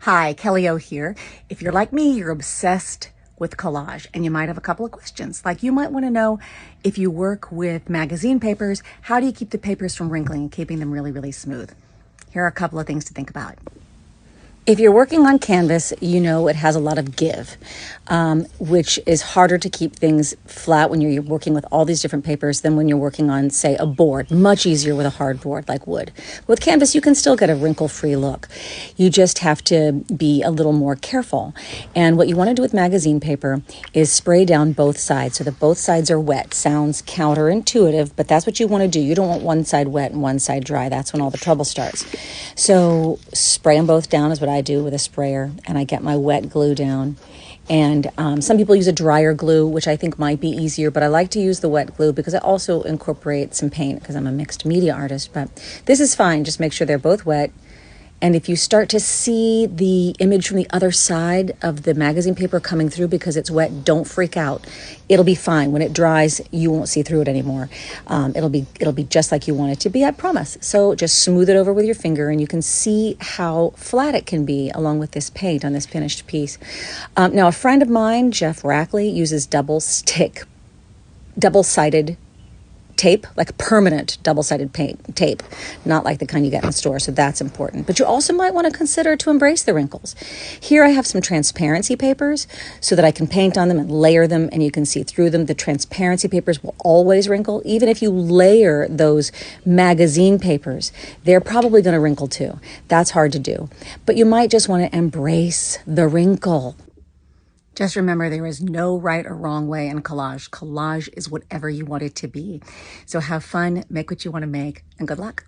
Hi, Kelly O here. If you're like me, you're obsessed with collage and you might have a couple of questions. Like you might want to know, if you work with magazine papers, how do you keep the papers from wrinkling and keeping them really, really smooth? Here are a couple of things to think about. If you're working on canvas, you know it has a lot of give, which is harder to keep things flat when you're working with all these different papers than when you're working on, say, a board. Much easier with a hard board like wood. With canvas, you can still get a wrinkle-free look. You just have to be a little more careful. And what you want to do with magazine paper is spray down both sides so that both sides are wet. Sounds counterintuitive, but that's what you want to do. You don't want one side wet and one side dry. That's when all the trouble starts. So spray them both down is what I do with a sprayer, and I get my wet glue down. And some people use a drier glue, which I think might be easier, but I like to use the wet glue because I also incorporate some paint because I'm a mixed media artist. But this is fine. Just make sure they're both wet. And if you start to see the image from the other side of the magazine paper coming through because it's wet, don't freak out. It'll be fine. When it dries, you won't see through it anymore. It'll be just like you want it to be, I promise. So just smooth it over with your finger and you can see how flat it can be along with this paint on this finished piece. Now, a friend of mine, Jeff Rackley, uses double-sided tape, like permanent double-sided tape, not like the kind you get in the store, so that's important. But you also might want to consider to embrace the wrinkles. Here I have some transparency papers so that I can paint on them and layer them and you can see through them. The transparency papers will always wrinkle. Even if you layer those magazine papers, they're probably going to wrinkle too. That's hard to do. But you might just want to embrace the wrinkle. Just remember, there is no right or wrong way in collage. Collage is whatever you want it to be. So have fun, make what you want to make, and good luck.